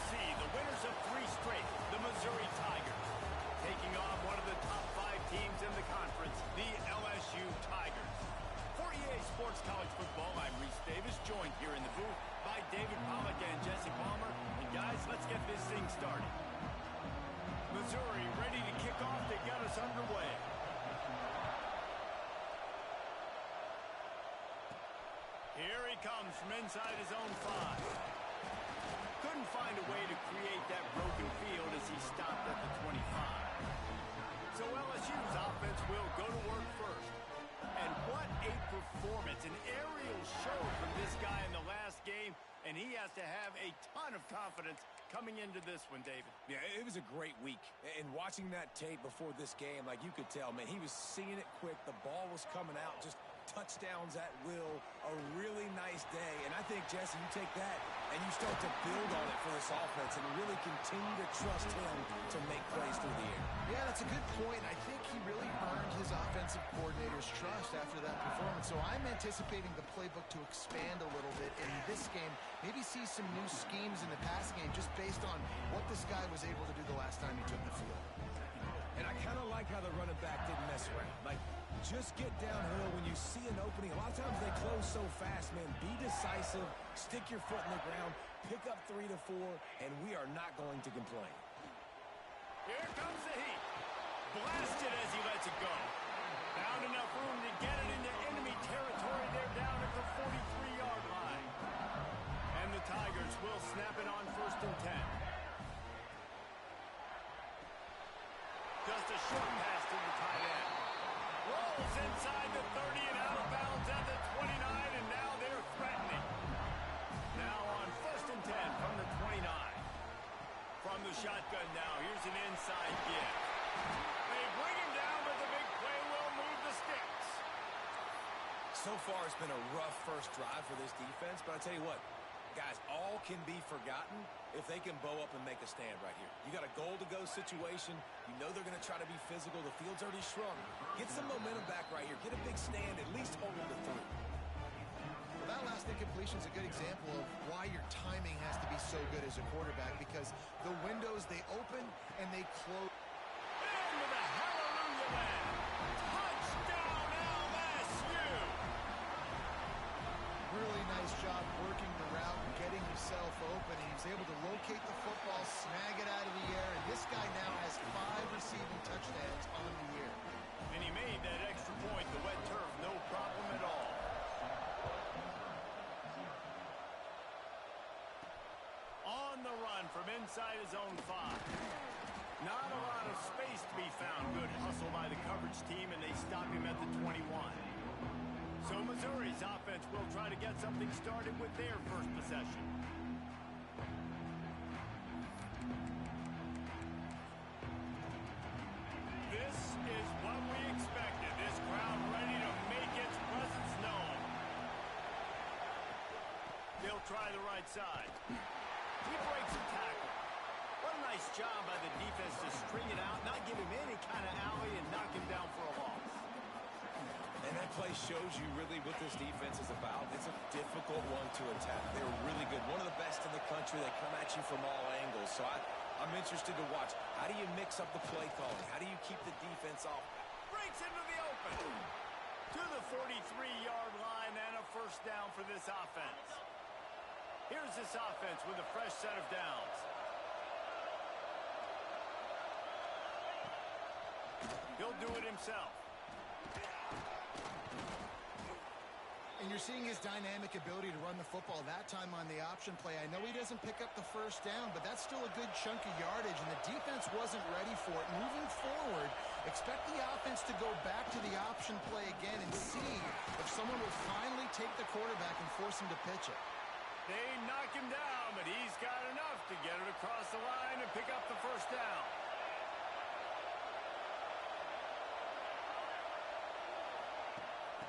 see the winners of 3 straight, the Missouri Tigers, taking on one of the top 5 teams in the conference, the LSU Tigers. For EA Sports College Football, I'm Reese Davis, joined here in the booth by David Pollack and Jesse Palmer. And guys, let's get this thing started. Missouri ready to kick off. They got us underway. Here he comes from inside his own 5. Couldn't find a way to create that broken field as he stopped at the 25. So LSU's offense will go to work first. And what a performance, an aerial show from this guy in the last game, and he has to have a ton of confidence coming into this one, David. Yeah, it was a great week. And watching that tape before this game, like you could tell, man, he was seeing it quick. The ball was coming out, just touchdowns at will, a really nice day. And I think, Jesse, you take that and you start to build on it for this offense and really continue to trust him to make plays through the air. Yeah, that's a good point. I think he really earned his offensive coordinator's trust after that performance. So I'm anticipating the playbook to expand a little bit in this game, maybe see some new schemes in the passing game just based on what this guy was able to do the last time he took the field. And I kind of like how the running back didn't mess around. Like, just get downhill when you see an opening. A lot of times they close so fast, man. Be decisive, stick your foot in the ground, pick up 3 to 4, and we are not going to complain. Here comes the heat. Blasted as he lets it go. Found enough room to get it into enemy territory. They're down at the 43-yard line. And the Tigers will snap it on 1st and 10. Just a short pass to the tight end. Rolls inside the 30 and out of bounds at the 29, and now they're threatening. Now on 1st and 10 from the 29. From the shotgun now, here's an inside give. They bring him down, but the big play will move the sticks. So far, it's been a rough first drive for this defense, but I tell you what, guys, all can be forgotten if they can bow up and make a stand right here. You got a goal-to-go situation. You know they're going to try to be physical. The field's already shrunk. Get some momentum back right here. Get a big stand. At least hold them to 3. Well, that last incompletion is a good example of why your timing has to be so good as a quarterback, because the windows, they open and they close. Into the hallelujah land. Touchdown, LSU! Really nice job working the route and getting himself open. He was able to locate the football, snag it out of the air, and this guy now has 5 receiving touchdowns on the year. And he made that extra point, the wet turf, no problem at all. On the run from inside his own 5. Not a lot of space to be found. Good hustle by the coverage team, and they stop him at the 21. So Missouri's offense will try to get something started with their first possession. This is what we expected. This crowd ready to make its presence known. They'll try the right side. He breaks a tackle. What a nice job by the defense to string it out, not give him any kind of alley, and knock him down for a loss. And that play shows you really what this defense is about. It's a difficult one to attack. They're really good. One of the best in the country. They come at you from all angles. So I'm interested to watch. How do you mix up the play calling? How do you keep the defense off? Breaks into the open. To the 43-yard line and a 1st down for this offense. Here's this offense with a fresh set of downs. He'll do it himself. And you're seeing his dynamic ability to run the football that time on the option play. I know he doesn't pick up the 1st down, but that's still a good chunk of yardage, and the defense wasn't ready for it. Moving forward, expect the offense to go back to the option play again and see if someone will finally take the quarterback and force him to pitch it. They knock him down, but he's got enough to get it across the line and pick up the 1st down.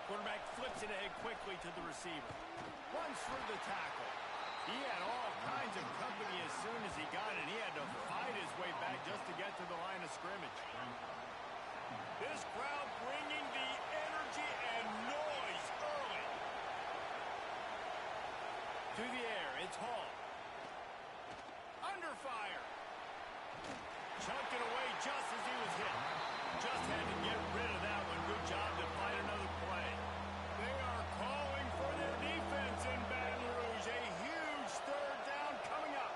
Quarterback flips it ahead quickly to the receiver. Runs through the tackle. He had all kinds of company as soon as he got it. He had to fight his way back just to get to the line of scrimmage. This crowd bringing the energy and noise early. To the air, it's Hall. Under under fire. Chucked it away just as he was hit. Just had to get rid of that one. Good job to find another play. They are calling for their defense in Baton Rouge. A huge third down coming up.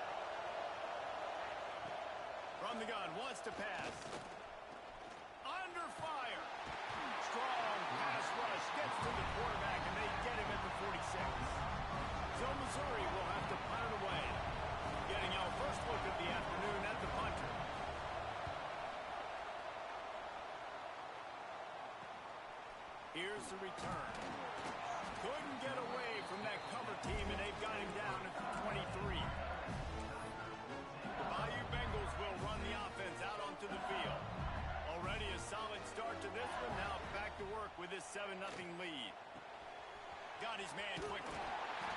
From the gun, wants to pass. Under fire. Strong pass rush. Gets to the quarterback, and they get him at the 46. So Missouri will have to punt it away. Getting our first look of the afternoon at the punter. Here's the return. Couldn't get away from that cover team, and they've got him down at the 23. The Bayou Bengals will run the offense out onto the field. Already a solid start to this one. Now back to work with this 7-0 lead. Got his man quickly.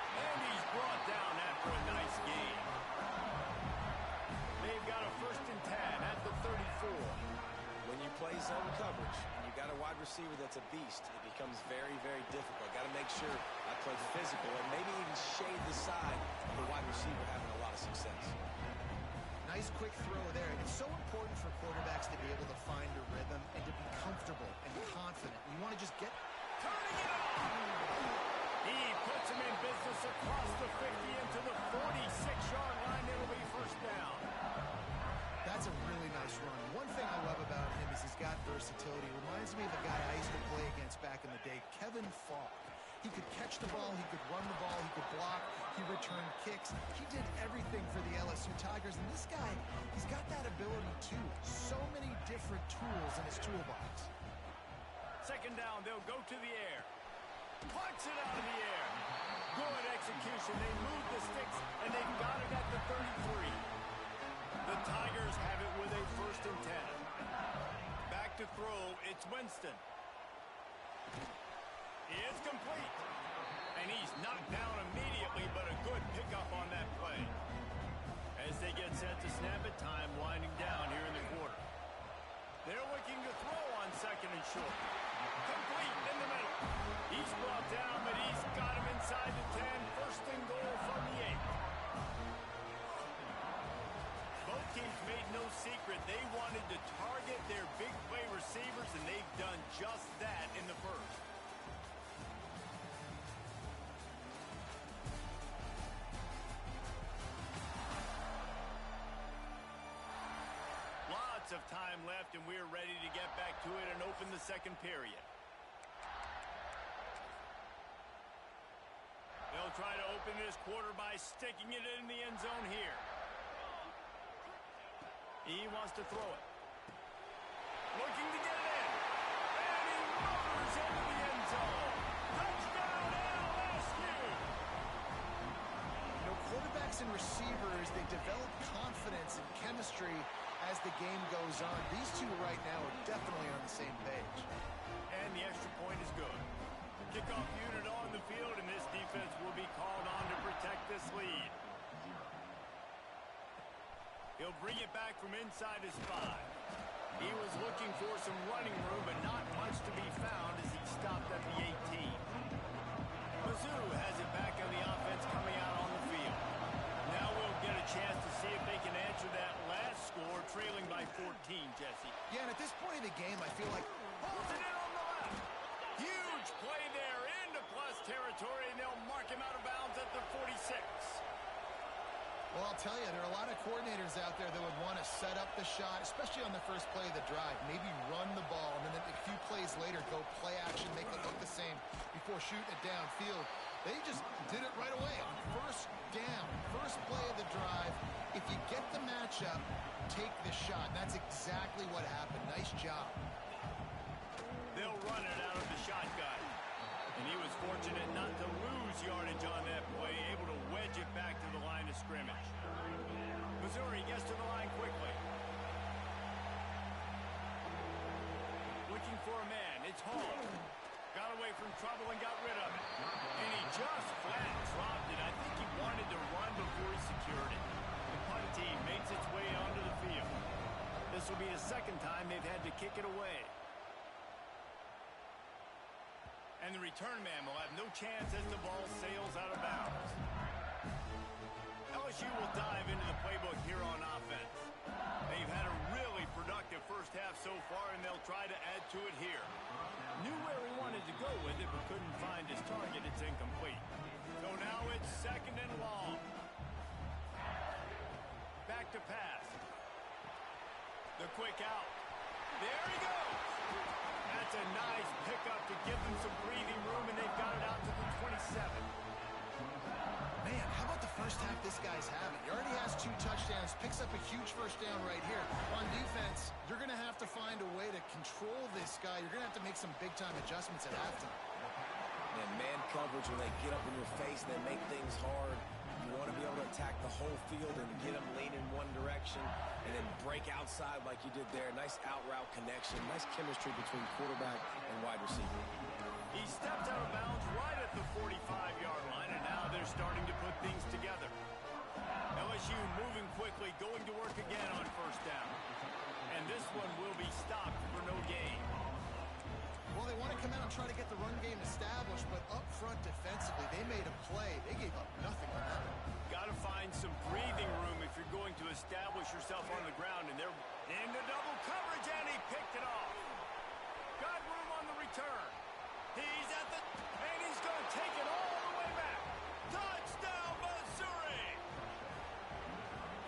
And he's brought down after a nice game. They've got a 1st and 10 at the 34. When you play zone coverage and you got a wide receiver that's a beast, it becomes very, very difficult. Got to make sure I play physical and maybe even shade the side of the wide receiver having a lot of success. Nice quick throw there. And it's so important for quarterbacks to be able to find a rhythm and to be comfortable and confident. You want to just get... Turning it off! He puts him in business across the 50 into the 46-yard line. It'll be 1st down. That's a really nice run. One thing I love about him is he's got versatility. Reminds me of a guy I used to play against back in the day, Kevin Falk. He could catch the ball, he could run the ball, he could block, he returned kicks. He did everything for the LSU Tigers, and this guy, he's got that ability too. So many different tools in his toolbox. 2nd down, they'll go to the air. Punts it out of the air. Good execution. They move the sticks, and they've got it at the 33. The Tigers have it with a 1st and 10. Back to throw, it's Winston. It's complete. And he's knocked down immediately, but a good pickup on that play. As they get set to snap it, time winding down here in the quarter. They're looking to throw on 2nd and short. Complete in the middle. He's brought down, but he's got him inside the 10. 1st and goal from the 8. Both teams made no secret. They wanted to target their big play receivers, and they've done just that in the 1st. Lots of time left, and we're ready to get back to it and open the 2nd period. They'll try to open this quarter by sticking it in the end zone here. He wants to throw it. Looking to get it in. And he motors into the end zone. Touchdown LSU! You know, quarterbacks and receivers, they develop confidence and chemistry as the game goes on. These two right now are definitely on the same page. And the extra point is good. Kickoff unit on the field, and this defense will be called on to protect this lead. He'll bring it back from inside his 5. He was looking for some running room, but not much to be found as he stopped at the 18. Mizzou has it back on the offense coming out on the field. Now we'll get a chance to see if they can answer that last score, trailing by 14, Jesse. Yeah, and at this point in the game, I feel like... Pulls it in on the left. Huge play there into plus territory, and they'll mark him out of bounds at the 46. Well, I'll tell you, there are a lot of coordinators out there that would want to set up the shot, especially on the first play of the drive. Maybe run the ball, and then a few plays later, go play action, make it look the same before shooting it downfield. They just did it right away on 1st down, first play of the drive. If you get the matchup, take the shot. That's exactly what happened. Nice job. They'll run it out of the shotgun. And he was fortunate not to lose yardage on that play, able to wedge it back to the line of scrimmage. Missouri gets to the line quickly. Looking for a man. It's Hall. Got away from trouble and got rid of it. And he just flat dropped it. I think he wanted to run before he secured it. The punt team makes its way onto the field. This will be the 2nd time they've had to kick it away. And the return man will have no chance as the ball sails out of bounds. LSU will dive into the playbook here on offense. They've had a really productive first half so far, and they'll try to add to it here. Knew where he wanted to go with it, but couldn't find his target. It's incomplete. So now it's 2nd and long. Back to pass. The quick out. There he goes. That's a nice pickup to give them some breathing room, and they've got it out to the 27. Man, how about the first half this guy's having? He already has 2 touchdowns, picks up a huge first down right here. On defense, you're going to have to find a way to control this guy. You're going to have to make some big-time adjustments at halftime. And man coverage, when they get up in your face, they make things hard. You want to be able to attack the whole field and get them leaning one direction and then break outside like you did there. Nice out route connection, nice chemistry between quarterback and wide receiver. He stepped out of bounds right at the 45-yard line, and now they're starting to put things together. LSU moving quickly, going to work again on first down. And this one will be stopped for no gain. Well, they want to come out and try to get the run game established, but up front defensively, they made a play. They gave up nothing on that. Got to find some breathing room if you're going to establish yourself on the ground, and they're into double coverage, and he picked it off. Got room on the return. He's at the, and he's going to take it all the way back. Touchdown, Missouri!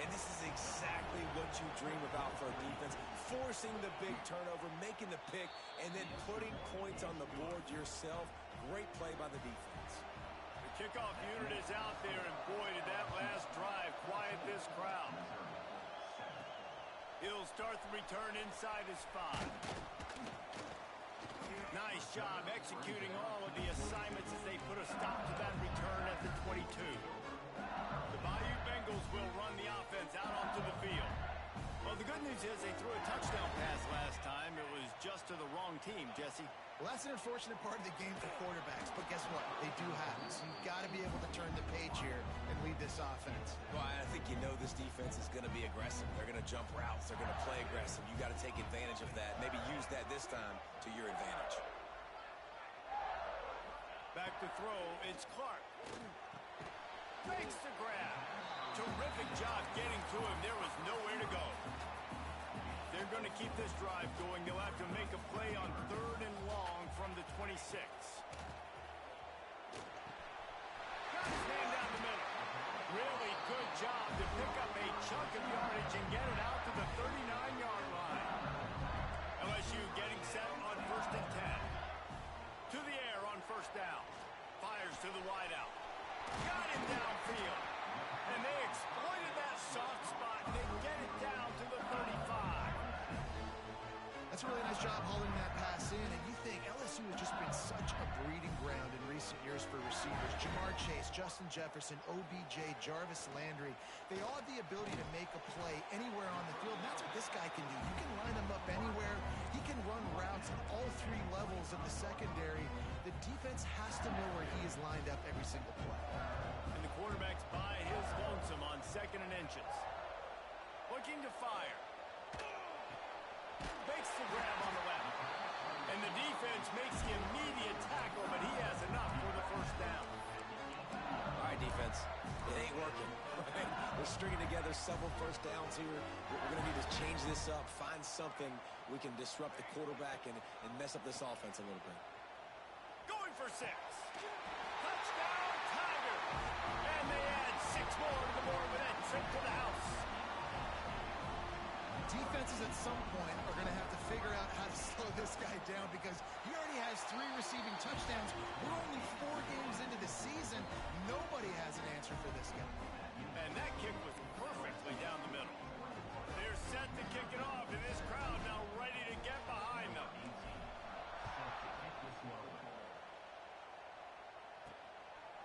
And this is exactly what you dream about for a defense. Forcing the big turnover, making the pick, and then putting points on the board yourself. Great play by the defense. The kickoff unit is out there, and boy, did that last drive quiet this crowd. He'll start the return inside his 5. Nice job executing all of the assignments as they put a stop to that return at the 22. The Bayou Bengals will run the offense out onto the field. Well, the good news is they threw a touchdown pass last time. It was just to the wrong team, Jesse. Well, that's an unfortunate part of the game for quarterbacks, but guess what? They do happen. So you've got to be able to turn the page here and lead this offense. Well, I think you know this defense is going to be aggressive. They're going to jump routes. They're going to play aggressive. You got to take advantage of that. Maybe use that this time to your advantage. Back to throw. It's Clark. Makes the grab. Terrific job getting to him. There was nowhere to go. They're going to keep this drive going. They'll have to make a play on 3rd and long from the 26. Got his man down the middle. Really good job to pick up a chunk of yardage and get it out to the 39-yard line. LSU getting set on 1st and 10. To the air on first down. Fires to the wideout. Got him downfield. And they exploited that soft spot. They get it down to the 35. That's a really nice job holding that pass in, and you think LSU has just been such a breeding ground in recent years for receivers. Jamar Chase, Justin Jefferson, OBJ, Jarvis Landry. They all have the ability to make a play anywhere on the field, and that's what this guy can do. You can line him up anywhere. He can run routes at all 3 levels of the secondary. The defense has to know where he is lined up every single play. And the quarterback's by his lonesome on 2nd and inches. Looking to fire. Makes the grab on the left. And the defense makes the immediate tackle, but he has enough for the first down. All right, defense. It ain't working. We're stringing together several first downs here. We're going to need to change this up, find something we can disrupt the quarterback and mess up this offense a little bit. Going for 6. Touchdown, Tigers. And they add 6 more to the board with that trip to the house. Defenses at some point are going to have to figure out how to slow this guy down because he already has 3 receiving touchdowns. We're only 4 games into the season. Nobody has an answer for this guy. And that kick was perfectly down the middle. They're set to kick it off, and this crowd now ready to get behind them.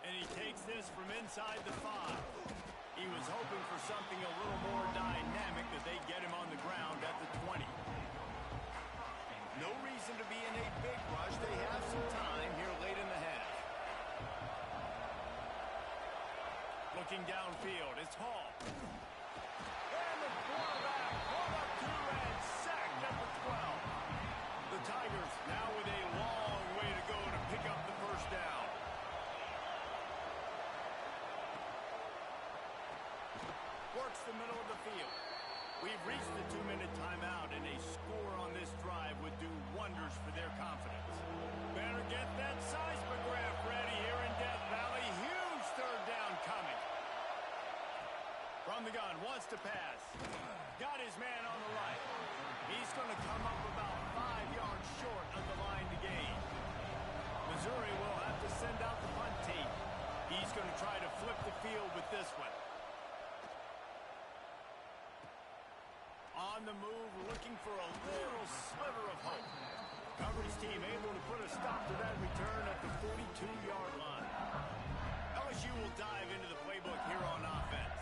And he takes this from inside the 5. He was hoping for something a little more dynamic that they get him on the ground at the 20. No reason to be in a big rush. They have some time here late in the half. Looking downfield, it's Hall. And the quarterback pulled up 2 and sacked at the 12. The Tigers now with a long way to go to pick up the first down. Works the middle of the field. We've reached the 2-minute timeout, and a score on this drive would do wonders for their confidence. Better get that seismograph ready here in Death Valley. Huge third down coming. From the gun, wants to pass. Got his man on the right. He's going to come up about 5 yards short of the line to gain. Missouri will have to send out the punt team. He's going to try to flip the field with this one. On the move, looking for a little sliver of hope. Coverage team able to put a stop to that return at the 42-yard line. LSU will dive into the playbook here on offense.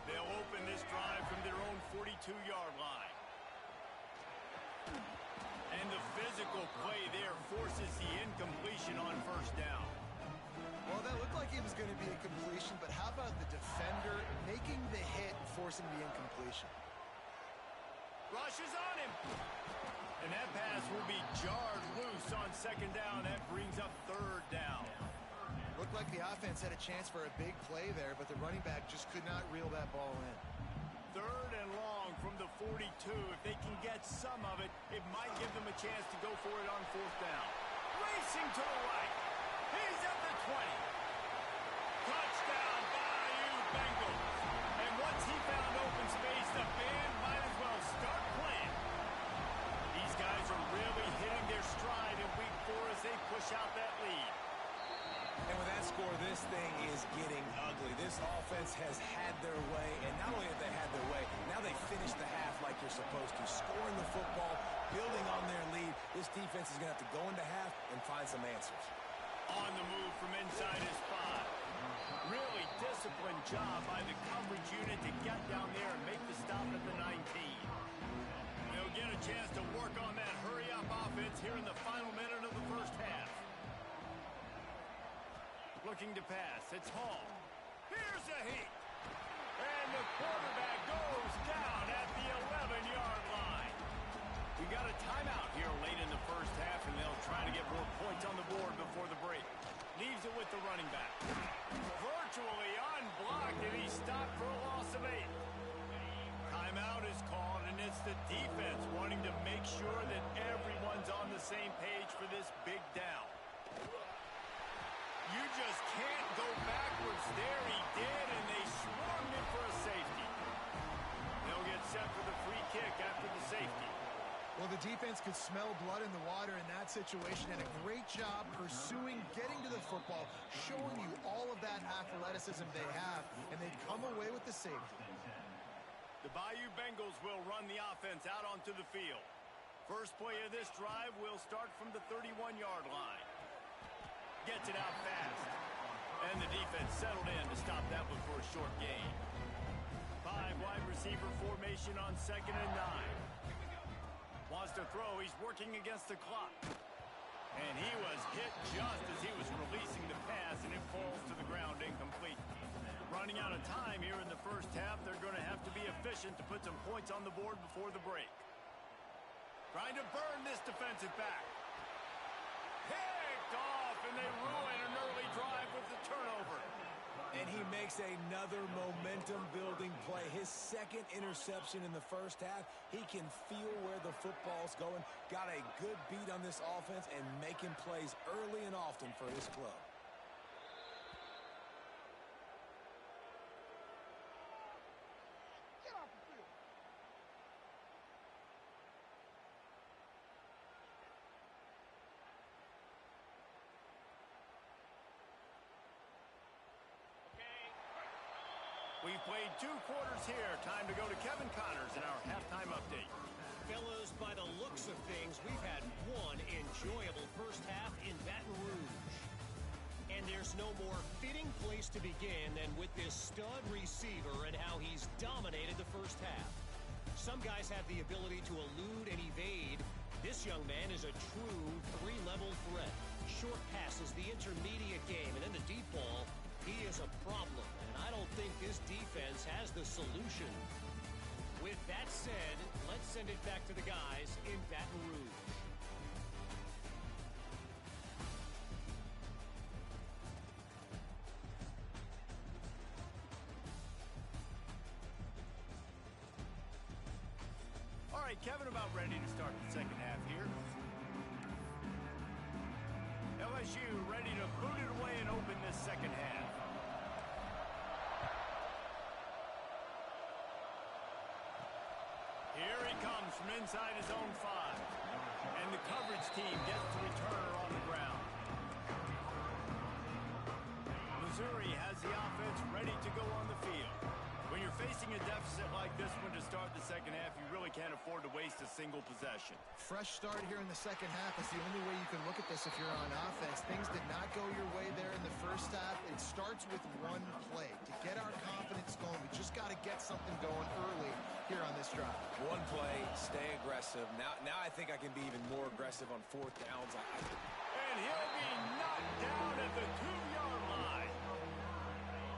They'll open this drive from their own 42-yard line. And the physical play there forces the incompletion on first down. Well, that looked like it was going to be a completion, but how about the defender making the hit and forcing the incompletion? Rushes on him. And that pass will be jarred loose on second down. That brings up third down. Looked like the offense had a chance for a big play there, but the running back just could not reel that ball in. Third and long from the 42. If they can get some of it, it might give them a chance to go for it on fourth down. Racing to the right. He's at the 20. Touchdown, Bayou Bengals. And once he found open space, the band might as well start playing. These guys are really hitting their stride in week 4 as they push out that lead. And with that score, this thing is getting ugly. This offense has had their way, and not only have they had their way, now they finish the half like you're supposed to, scoring the football, building on their lead. This defense is going to have to go into half and find some answers. On the move from inside his 5. Really disciplined job by the coverage unit to get down there and make the stop at the 19. They'll get a chance to work on that hurry-up offense here in the final minute of the first half. Looking to pass. It's Hall. Here's a heat. And the quarterback goes down at the 11-yard line. We got a timeout here late in the first half, and they'll try to get more points on the board before the break. Leaves it with the running back. Virtually unblocked, and he stopped for a loss of 8. Timeout is called, and it's the defense wanting to make sure that everyone's on the same page for this big down. You just can't go backwards there. He did, and they swarmed it for a safety. They'll get set for the free kick after the safety. Well, the defense could smell blood in the water in that situation, and a great job pursuing, getting to the football, showing you all of that athleticism they have, and they come away with the safety. The Bayou Bengals will run the offense out onto the field. First play of this drive will start from the 31-yard line. Gets it out fast. And the defense settled in to stop that one for a short gain. 5 wide receiver formation on 2nd and 9. Wants to throw. He's working against the clock. And he was hit just as he was releasing the pass, and it falls to the ground incomplete. Running out of time here in the first half, they're going to have to be efficient to put some points on the board before the break. Trying to burn this defensive back. Picked off, and they ruin an early drive with the turnover. And he makes another momentum-building play. His second interception in the first half. He can feel where the football's going. Got a good beat on this offense and making plays early and often for his club. We've played 2 quarters here. Time to go to Kevin Connors in our halftime update. Fellas, by the looks of things, we've had one enjoyable first half in Baton Rouge. And there's no more fitting place to begin than with this stud receiver and how he's dominated the first half. Some guys have the ability to elude and evade. This young man is a true 3-level threat. Short passes, the intermediate game, and then the deep ball. He is a problem, and I don't think this defense has the solution. With that said, let's send it back to the guys in Baton Rouge. right, Kevin, about ready to start the second half here. LSU ready to boot it away and open this second half. Here he comes from inside his own 5. And the coverage team gets the returner on the ground. Missouri has the offense ready to go on the field. When you're facing a deficit like this one to start the second half, you really can't afford to waste a single possession. Fresh start here in the second half is the only way you can look at this if you're on offense. Things did not go your way there in the first half. It starts with one play. To get our confidence going, we just got to get something going early here on this drive. One play, stay aggressive. Now I think I can be even more aggressive on fourth downs. And he'll be knocked down at the 2-yard line.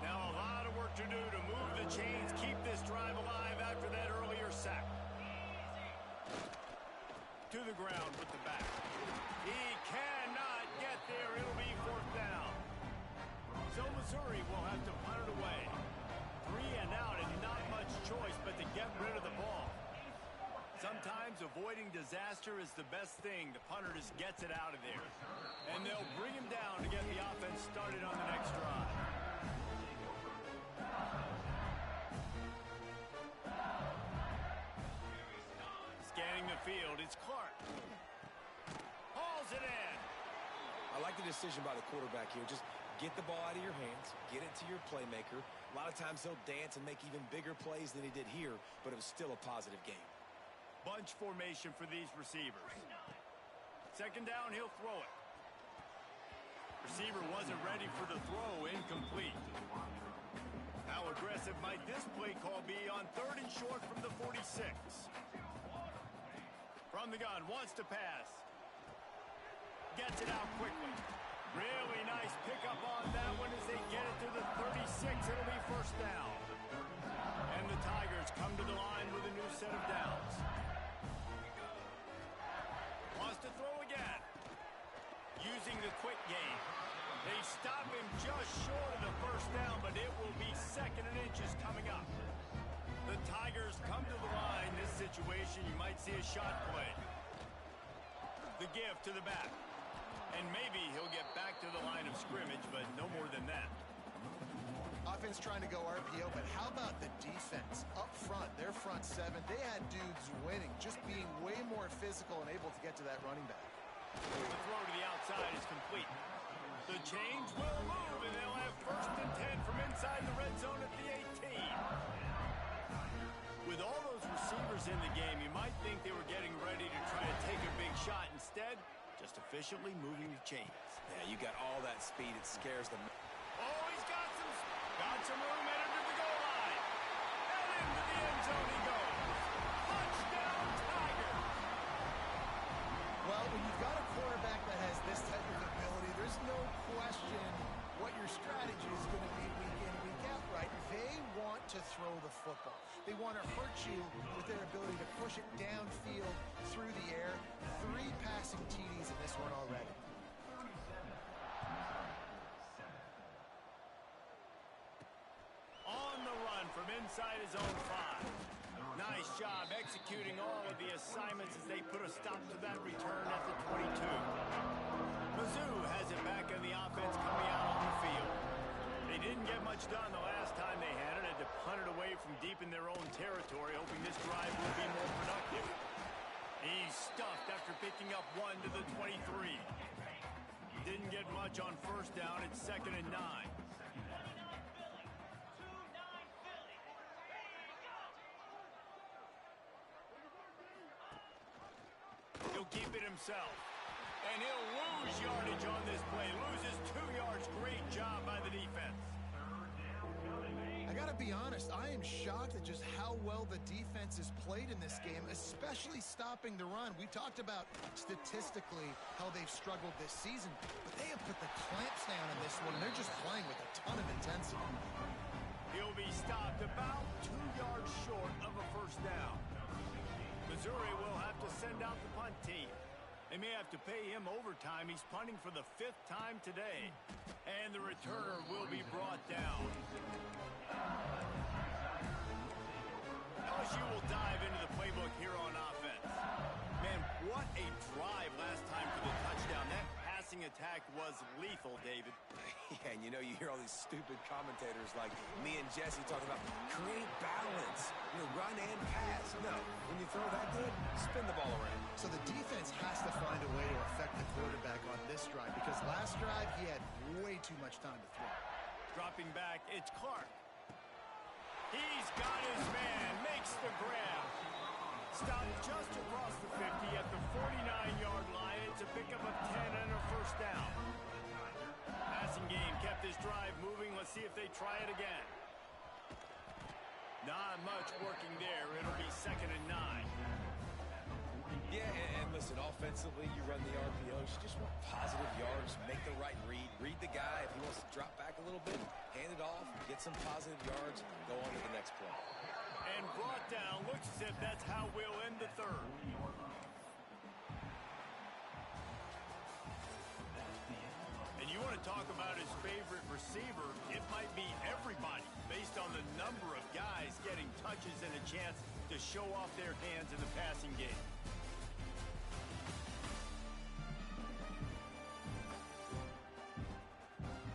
Now a lot of work to do to move the chains, keep this drive alive after that earlier sack. To the ground with the back. He cannot get there. It'll be fourth down. So Missouri will have to punt it away. 3 and out and not much choice but to get rid of the ball. Sometimes avoiding disaster is the best thing. The punter just gets it out of there. And they'll bring him down to get the offense started on the next drive. Scanning the field, it's Clark. Hauls it in. I like the decision by the quarterback here. Just get the ball out of your hands, get it to your playmaker. A lot of times he'll dance and make even bigger plays than he did here, but it was still a positive game. Bunch formation for these receivers. Second down, he'll throw it. Receiver wasn't ready for the throw, incomplete. How aggressive might this play call be on 3rd and short from the 46? From the gun, wants to pass. Gets it out quickly. Really nice pickup on that one as they get it to the 36. It'll be first down. And the Tigers come to the line with a new set of downs. Wants to throw again. Using the quick game. They stop him just short of the first down, but it will be 2nd and inches coming up. The Tigers come to the line. This situation, you might see a shot play. The give to the back. And maybe he'll get back to the line of scrimmage, but no more than that. Offense trying to go RPO, but how about the defense? Up front, their front 7, they had dudes winning, just being way more physical and able to get to that running back. The throw to the outside is complete. The change will move, and they'll have 1st and 10 from inside the red zone at the 18. With all those receivers in the game, you might think they were getting ready to try to take a big shot. Instead, just efficiently moving the chains. Yeah, you got all that speed. It scares them. Oh, he's got some room headed to the goal line. And into the end zone he goes. Touchdown, Tiger. Well, when you've got a quarterback that has this type of ability, there's no question what your strategy is going to be week in, week out, right? They want to throw the football. They want to hurt you with their ability to push it downfield through the air. 3 passing TDs in this one already. On the run from inside his own 5. Nice job executing all of the assignments as they put a stop to that return at the 22. Mizzou has it back in the offense coming out on the field. They didn't get much done the last time they had it. Had to punt it away from deep in their own territory, hoping this drive will be more productive. He's stuffed after picking up 1 to the 23. Didn't get much on first down. It's 2nd and 9. He'll keep it himself. And he'll lose yardage on this play. Loses 2 yards. Great job by the defense. I got to be honest, I am shocked at just how well the defense has played in this game, especially stopping the run. We talked about statistically how they've struggled this season, but they have put the clamps down in this one, and they're just playing with a ton of intensity. He'll be stopped about 2 yards short of a first down. Missouri will have to send out the punt team. They may have to pay him overtime. He's punting for the 5th time today. And the returner will be brought down. LSU will dive into the playbook here on offense. impact was lethal, David. Yeah, and you know, you hear all these stupid commentators like me and Jesse talking about create balance, run and pass. No, when you throw that good, spin the ball around. So the defense has to find a way to affect the quarterback on this drive because last drive he had way too much time to throw. Dropping back, it's Clark. He's got his man, makes the grab. Stopped just across the 50 at the 49-yard line. It's a pickup of 10 and a first down. Passing game kept this drive moving. Let's see if they try it again. Not much working there. It'll be 2nd and 9. Yeah, and listen, offensively, you run the RPOs. You just want positive yards, make the right read. Read the guy. If he wants to drop back a little bit, hand it off, get some positive yards, go on to the next play. And brought down. Looks as if that's how we'll end the third. And you want to talk about his favorite receiver, it might be everybody based on the number of guys getting touches and a chance to show off their hands in the passing game.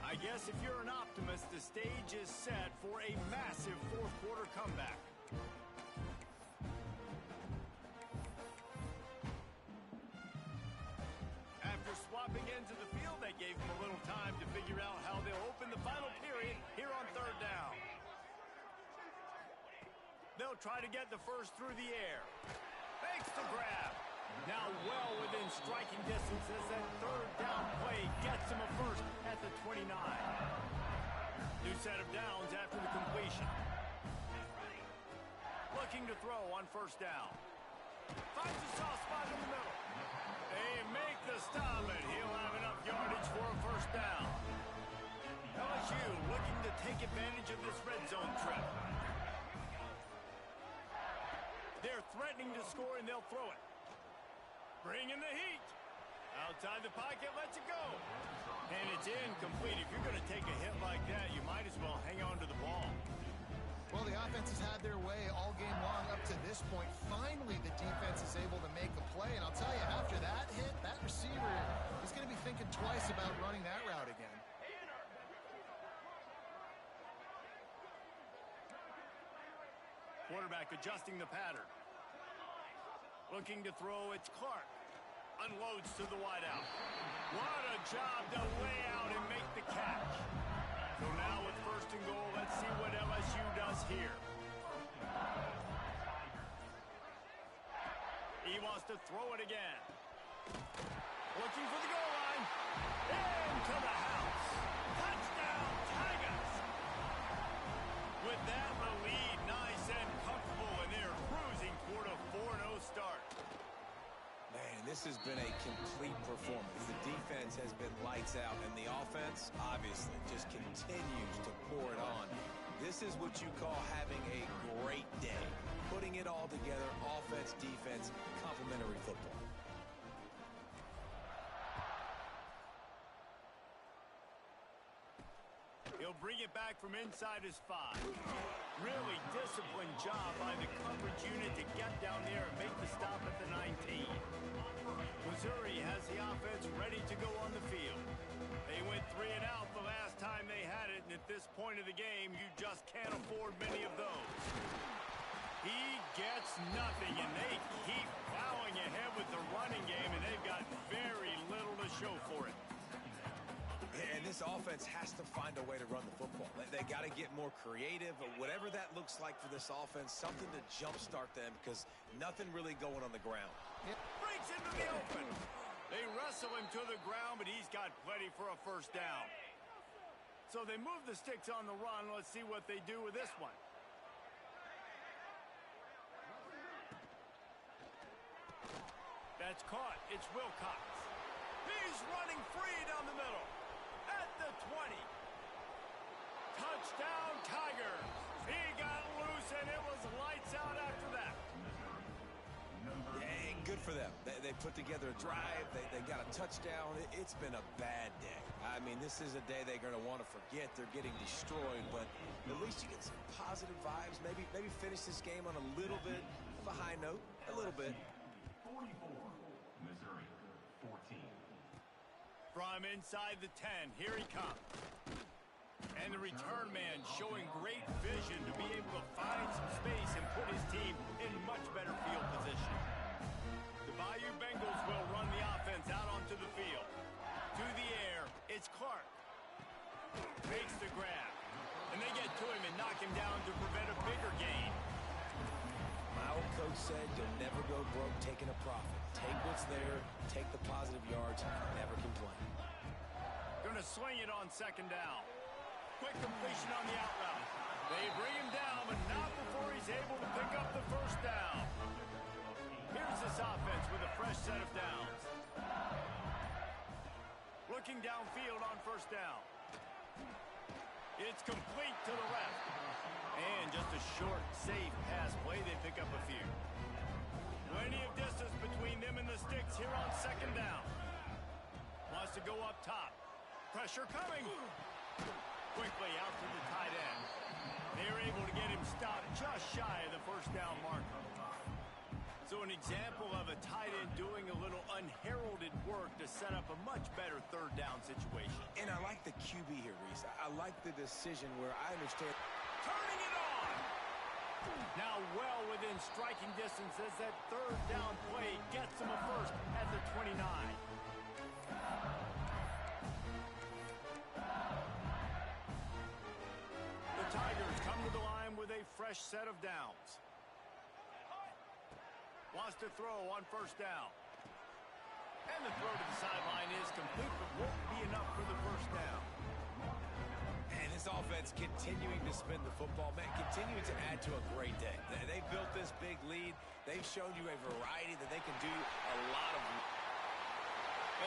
I guess if you're an optimist, the stage is set for a massive fourth quarter comeback. After swapping into the field, that gave them a little time to figure out how they'll open the final period here on 3rd down. They'll try to get the first through the air. Makes the grab. Now well within striking distance as that 3rd down play gets him a first at the 29. New set of downs after the completion. Looking to throw on 1st down. Finds a soft spot in the middle. They make the stop, and he'll have enough yardage for a 1st down. LSU looking to take advantage of this red zone trip. They're threatening to score, and they'll throw it. Bring in the heat. Outside the pocket, lets it go. And it's incomplete. If you're going to take a hit like that, you might as well hang on to the ball. Well, the offense has had their way all game long up to this point. Finally, the defense is able to make a play. And I'll tell you, after that hit, that receiver is going to be thinking twice about running that route again. Quarterback adjusting the pattern. Looking to throw, it's Clark. Unloads to the wideout. What a job to lay out and make the catch. So now with 1st and goal, let's see what LSU does here. He wants to throw it again. Looking for the goal line. Into the house. Touchdown, Tigers. With that, the lead nice and comfortable, and they're cruising toward a 4-0 start. Man, this has been a complete performance. The defense has been lights out, and the offense, obviously, just continues to pour it on. This is what you call having a great day. Putting it all together, offense, defense, complementary football. He'll bring it back from inside his 5. Really disciplined job by the coverage unit to get down there and make the stop at the 19. Missouri has the offense ready to go on the field. They went 3 and out the last time they had it, and at this point of the game, you just can't afford many of those. He gets nothing, and they keep plowing ahead with the running game, and they've got very little to show for it. And this offense has to find a way to run the football. They got to get more creative, or whatever that looks like for this offense, something to jumpstart them because nothing really going on the ground. Breaks into the open. They wrestle him to the ground, but he's got plenty for a 1st down. So they move the sticks on the run. Let's see what they do with this one. That's caught. It's Wilcox. He's running free down the middle. At the 20. Touchdown, Tigers. He got loose, and it was lights out after that. Yeah, good for them. They put together a drive. They got a touchdown. It's been a bad day. I mean, this is a day they're going to want to forget. They're getting destroyed, but at least you get some positive vibes. Maybe finish this game on a little bit of a high note. A little bit. 44, Missouri, 14. From inside the 10, here he comes. And the return man showing great vision to be able to find some space and put his team in much better field position. The Bayou Bengals will run the offense out onto the field. To the air, it's Clark. Makes the grab. And they get to him and knock him down to prevent a bigger gain. My old coach said you'll never go broke taking a profit. Take what's there, take the positive yards, never complain. Gonna swing it on second down. Quick completion on the out route. They bring him down, but not before he's able to pick up the first down. Here's this offense with a fresh set of downs. Looking downfield on first down. It's complete to the left. And just a short, safe pass play. They pick up a few. Plenty of distance between them and the sticks here on second down. Wants to go up top. Pressure coming. Quickly out to the tight end. They're able to get him stopped just shy of the first down marker. So an example of a tight end doing a little unheralded work to set up a much better third down situation. And I like the QB here, Reese. I like the decision where I understand. Turning it on! Now well within striking distance as that third down play gets him a first at the 29. The Tigers come to the line with a fresh set of downs. Wants to throw on first down. And the throw to the sideline is complete, but won't be enough for the first down. And this offense continuing to spin the football, man, continuing to add to a great day. They built this big lead. They've shown you a variety that they can do a lot of.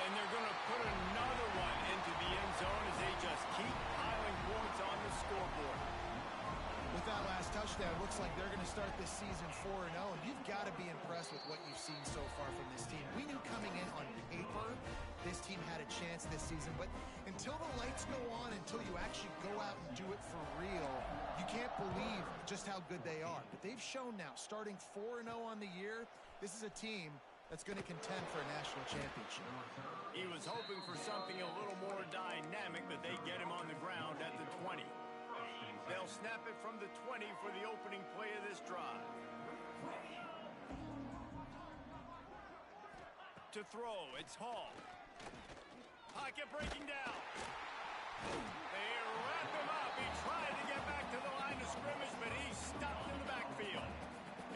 And they're going to put another one into the end zone as they just keep piling points on the scoreboard. With that last touchdown, looks like they're going to start this season 4-0. And you've got to be impressed with what you've seen so far from this team. We knew coming in on paper this team had a chance this season. But until the lights go on, until you actually go out and do it for real, you can't believe just how good they are. But they've shown now, starting 4-0 on the year, this is a team that's going to contend for a national championship. He was hoping for something a little more dynamic, but they get him on the ground at the 20. They'll snap it from the 20 for the opening play of this drive. To throw, it's Hall. Pocket breaking down. They wrap him up. He tried to get back to the line of scrimmage, but he's stopped in the backfield.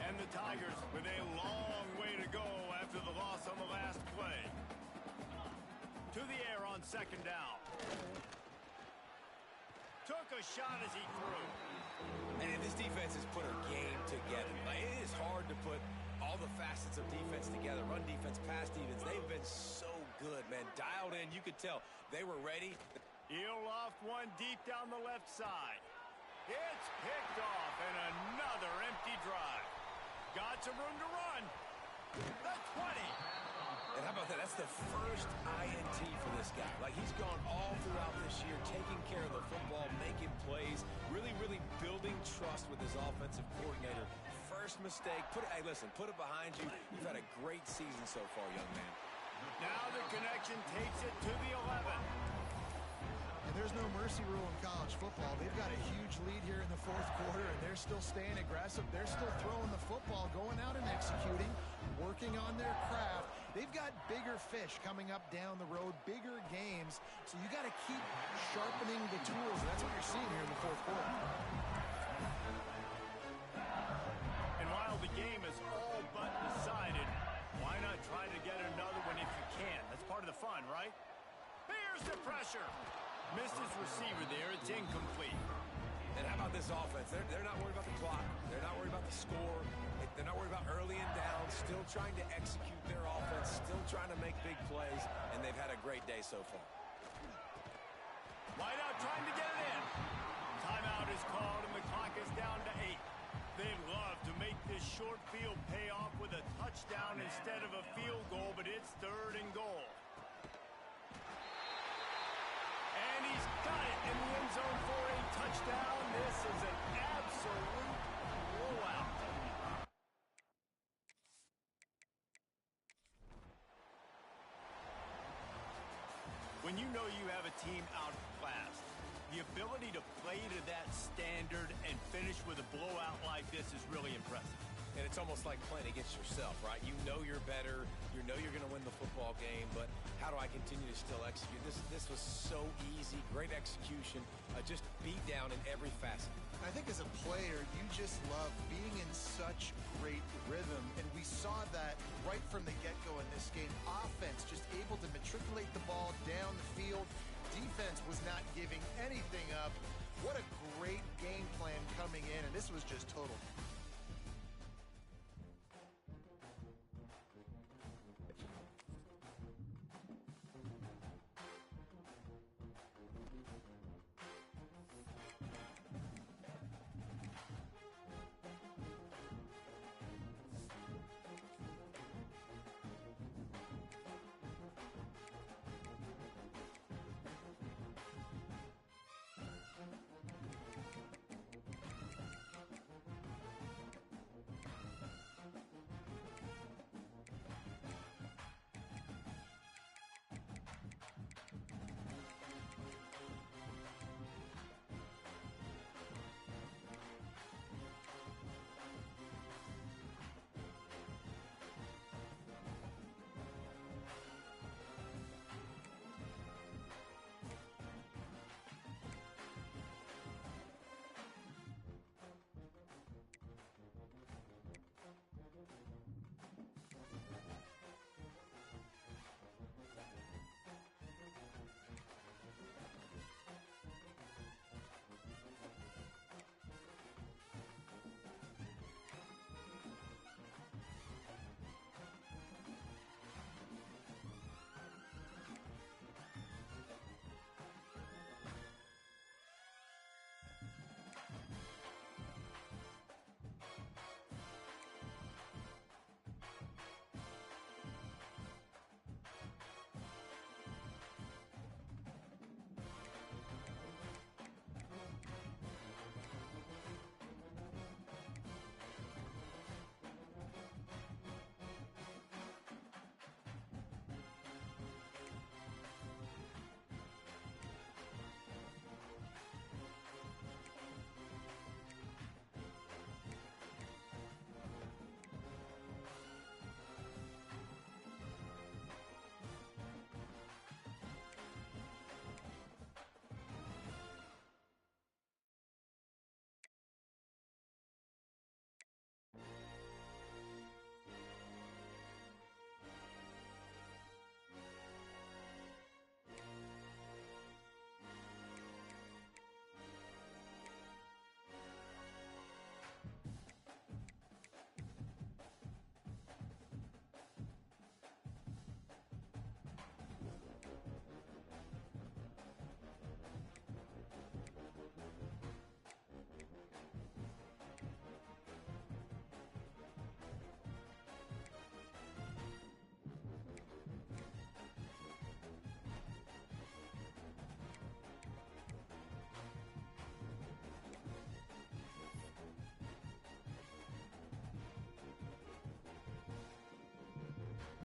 And the Tigers with a long way to go after the loss on the last play. To the air on second down. Took a shot as he threw. And this defense has put a game together. Like, it is hard to put all the facets of defense together. Run defense, pass defense. They've been so good, man. Dialed in. You could tell they were ready. He'll loft one deep down the left side. It's picked off and another empty drive. Got some room to run. The 20. And how about that? That's the first INT for this guy. Like, he's gone all throughout this year, taking care of the football, making plays, really, really building trust with his offensive coordinator. First mistake. Hey, listen, put it behind you. You've had a great season so far, young man. Now the connection takes it to the 11. And there's no mercy rule in college football. They've got a huge lead here in the fourth quarter, and they're still staying aggressive. They're still throwing the football, going out and executing, working on their craft. They've got bigger fish coming up down the road, bigger games. So you got to keep sharpening the tools. And that's what you're seeing here in the fourth quarter. And while the game is all but decided, why not try to get another one if you can? That's part of the fun, right? Here's the pressure. Missed his receiver there. It's incomplete. And how about this offense? They're not worried about the clock. They're not worried about the score. They're not worried about early and down. Still trying to execute their offense. Still trying to make big plays. And they've had a great day so far. Wideout trying to get it in. Timeout is called and the clock is down to 8. They'd love to make this short field pay off with a touchdown instead of a field goal, but it's 3rd and goal. And he's got it in the end zone for a touchdown. This is an absolute blowout. When know you have a team outclassed. The ability to play to that standard and finish with a blowout like this is really impressive. And it's almost like playing against yourself, right? You know you're better. You know you're going to win the football game, but how do I continue to still execute? This was so easy. Great execution. Just beat down in every facet. I think as a player, you just love being in such great rhythm, and we saw that right from the get-go in this game. Offense just able to matriculate the ball down the field. Defense was not giving anything up. What a great game plan coming in, and this was just total